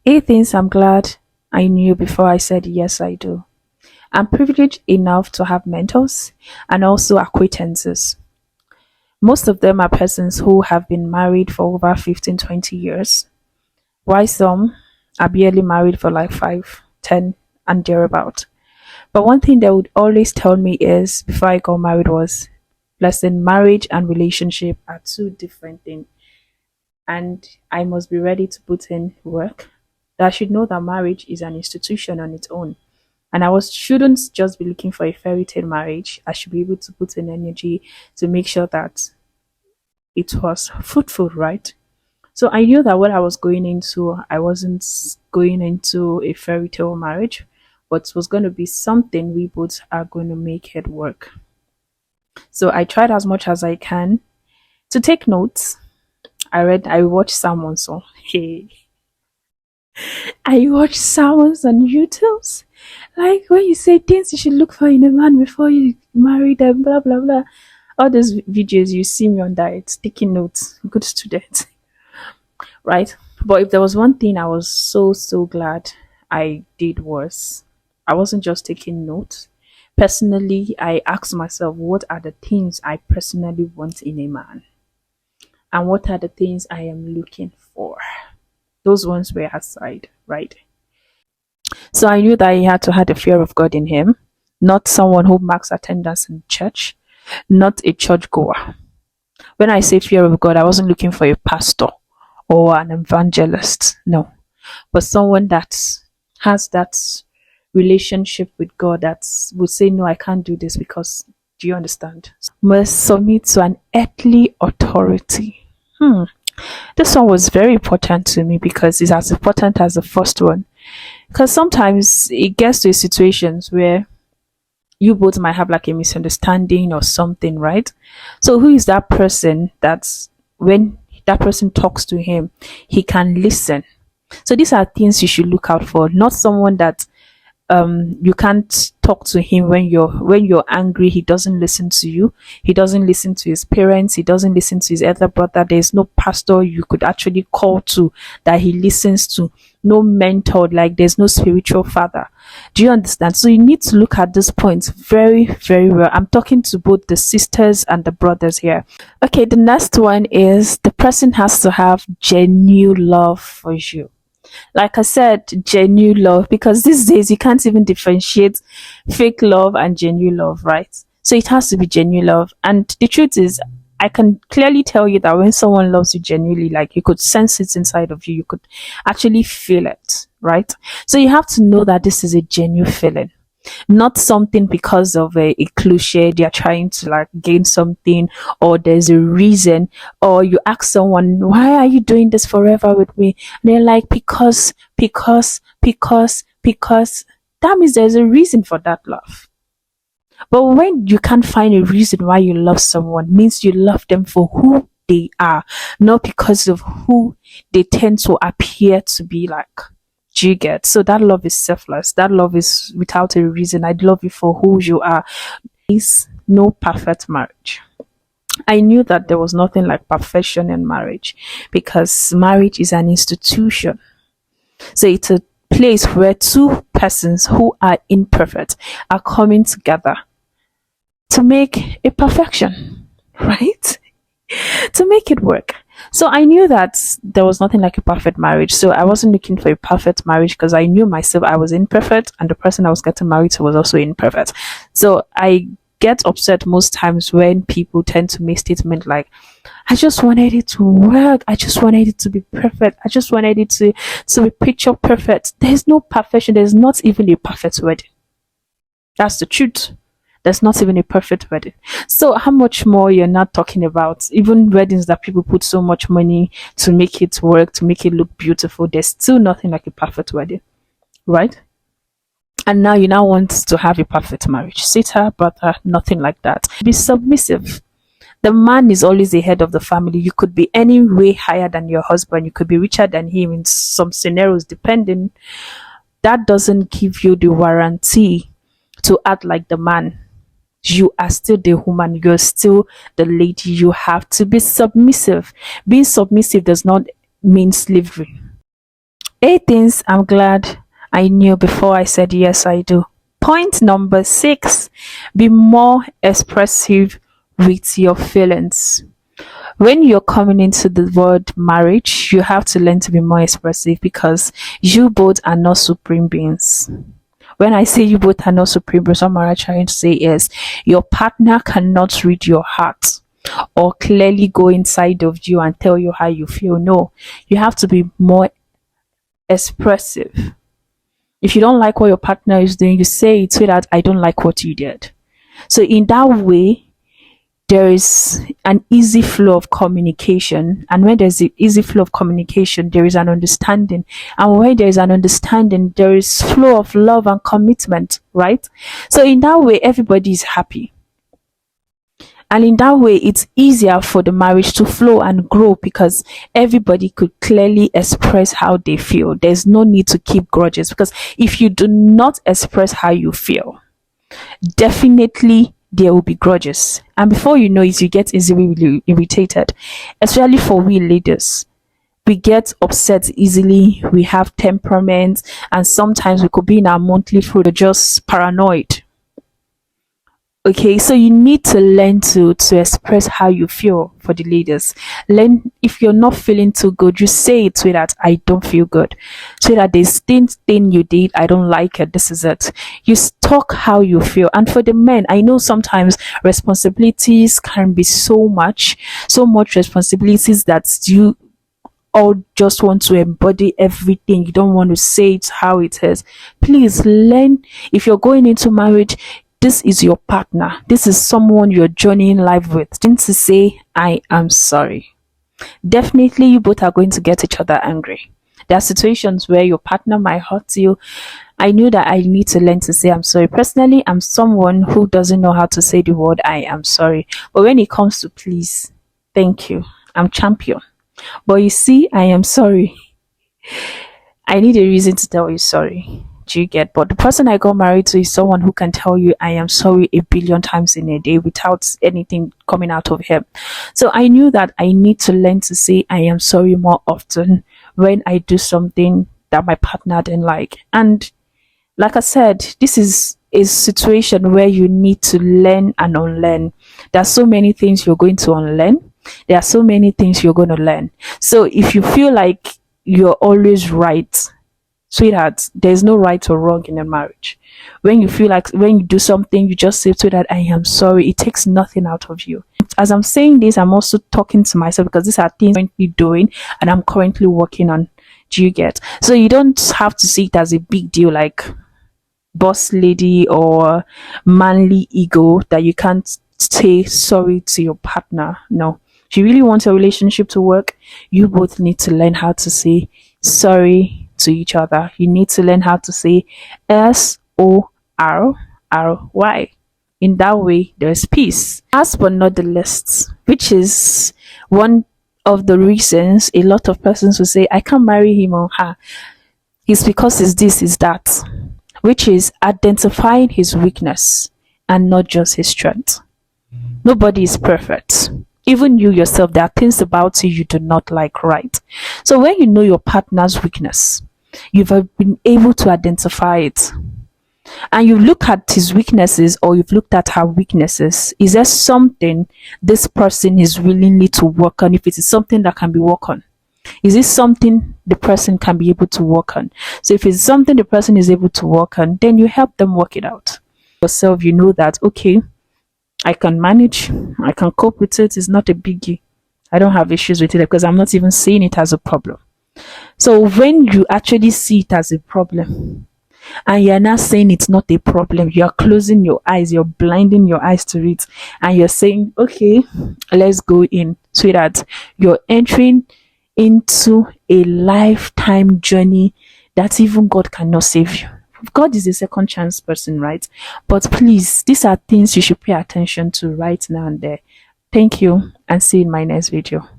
8 things I'm glad I knew before I said yes, I do. I'm privileged enough to have mentors and also acquaintances. Most of them are persons who have been married for over 15, 20 years, while some are barely married for like 5, 10, and thereabout. But one thing they would always tell me is before I got married was, listen, marriage and relationship are two different things, and I must be ready to put in work. That I should know that marriage is an institution on its own. And I was shouldn't just be looking for a fairy tale marriage. I should be able to put in energy to make sure that it was fruitful, right? So I knew that what I was going into, I wasn't going into a fairy tale marriage, but was going to be something we both are going to make it work. So I tried as much as I can to take notes. I watched sermons on hey. I watched sermons on YouTube's. Like when you say things you should look for in a man before you marry them, blah blah blah. All those videos you see me on that, taking notes, good student, right? But if there was one thing I was so glad I did was I wasn't just taking notes. Personally, I asked myself, what are the things I personally want in a man? And what are the things I am looking for? Those ones were aside, right? So I knew that he had to have the fear of God in him, not someone who marks attendance in church, not a churchgoer. When I say fear of God, I wasn't looking for a pastor or an evangelist, no, but someone that has that relationship with God that will say, no, I can't do this because, do you understand? Must submit to an earthly authority. This one was very important to me because it's as important as the first one. Because sometimes it gets to situations where you both might have like a misunderstanding or something, right? So who is that person that's when that person talks to him, he can listen. So these are things you should look out for, not someone that you can't talk to him when you're angry. He doesn't listen to you. He doesn't listen to his parents. He doesn't listen to his elder brother. There's no pastor you could actually call to that he listens to. No mentor, like there's no spiritual father. Do you understand? So you need to look at this point very, very well. I'm talking to both the sisters and the brothers here. Okay, the next one is the person has to have genuine love for you. Like I said, genuine love, because these days you can't even differentiate fake love and genuine love, right? So it has to be genuine love. And the truth is, I can clearly tell you that when someone loves you genuinely, like you could sense it inside of you, you could actually feel it, right? So you have to know that this is a genuine feeling, not something because of a cliche they're trying to like gain something, or there's a reason, or you ask someone, why are you doing this forever with me? And they're like, because that means there's a reason for that love. But when you can't find a reason why you love someone, means you love them for who they are, not because of who they tend to appear to be like. Do you get? So that love is selfless. That love is without a reason. I love you for who you are. Is no perfect marriage. I knew that there was nothing like perfection in marriage because marriage is an institution. So it's a place where two persons who are imperfect are coming together to make a perfection, right? To make it work. So I knew that there was nothing like a perfect marriage. So I wasn't looking for a perfect marriage because I knew myself I was imperfect and the person I was getting married to was also imperfect. So I get upset most times when people tend to make statements like, I just wanted it to work. I just wanted it to be perfect. I just wanted it to be picture perfect. There's no perfection. There's not even a perfect wedding. That's the truth. There's not even a perfect wedding. So how much more you're not talking about even weddings that people put so much money to make it work, to make it look beautiful. There's still nothing like a perfect wedding, right? And now you now want to have a perfect marriage. Sister, brother, nothing like that. Be submissive. The man is always the head of the family. You could be any way higher than your husband. You could be richer than him in some scenarios, depending. That doesn't give you the warranty to act like the man. You are still the woman. You're still the lady. You have to be submissive. Being submissive does not mean slavery. 8 things I'm glad I knew before I said yes, I do. Point number 6, be more expressive with your feelings. When you're coming into the word marriage, you have to learn to be more expressive because you both are not supreme beings. When I say you both are not supreme beings, what I'm trying to say is your partner cannot read your heart or clearly go inside of you and tell you how you feel. No, you have to be more expressive. If you don't like what your partner is doing, you say it so that I don't like what you did. So in that way, there is an easy flow of communication, and when there's an easy flow of communication, there is an understanding, and when there is an understanding, there is flow of love and commitment, right? So in that way, everybody is happy, and in that way, it's easier for the marriage to flow and grow because everybody could clearly express how they feel. There's no need to keep grudges, because if you do not express how you feel, definitely there will be grudges, and before you know it, you get easily irritated, especially for we ladies. We get upset easily, we have temperament, and sometimes we could be in our monthly flow just paranoid. Okay, so you need to learn to express how you feel. For the ladies, learn, if you're not feeling too good, you say it so that I don't feel good, so that this thing you did, I don't like it, this is it. You talk how you feel. And for the men, I know sometimes responsibilities can be so much responsibilities that you all just want to embody everything. You don't want to say it how it is. Please learn. If you're going into marriage, this is your partner, this is someone you're journeying life with. Then to say I am sorry, definitely you both are going to get each other angry. There are situations where your partner might hurt you. I knew that I need to learn to say I'm sorry. Personally, I'm someone who doesn't know how to say the word I am sorry, but when it comes to please, thank you, I'm champion. But you see, I am sorry, I need a reason to tell you sorry. Do you get? But the person I got married to is someone who can tell you I am sorry a billion times in a day without anything coming out of him. So I knew that I need to learn to say I am sorry more often when I do something that my partner didn't like. And like I said, this is a situation where you need to learn and unlearn. There are so many things you're going to unlearn. There are so many things you're going to learn. So if you feel like you're always right, sweetheart, there's no right or wrong in a marriage. When you feel like when you do something, you just say to that I am sorry. It takes nothing out of you. As I'm saying this, I'm also talking to myself because these are things I'm currently doing and I'm currently working on. Do you get? So you don't have to see it as a big deal like boss lady or manly ego that you can't say sorry to your partner. No. If you really want your relationship to work, you both need to learn how to say sorry to each other. You need to learn how to say SORRY. In that way, there's peace. Last but not the least, which is one of the reasons a lot of persons will say, I can't marry him or her. It's because it's this, is that, which is identifying his weakness and not just his strength. Nobody is perfect. Even you yourself, there are things about you do not like, right? So when you know your partner's weakness, you've been able to identify it, and you look at his weaknesses or you've looked at her weaknesses, is there something this person is willingly to work on? If it is something that can be worked on, is this something the person can be able to work on? So if it's something the person is able to work on, then you help them work it out. Yourself, you know that, okay, I can manage, I can cope with it, it's not a biggie. I don't have issues with it because I'm not even seeing it as a problem. So when you actually see it as a problem and you're not saying it's not a problem, you're closing your eyes, you're blinding your eyes to it, and you're saying, okay, let's go in, sweetheart, you're entering into a lifetime journey that even God cannot save you. God is a second chance person, right? But please, these are things you should pay attention to right now and there. Thank you, and see you in my next video.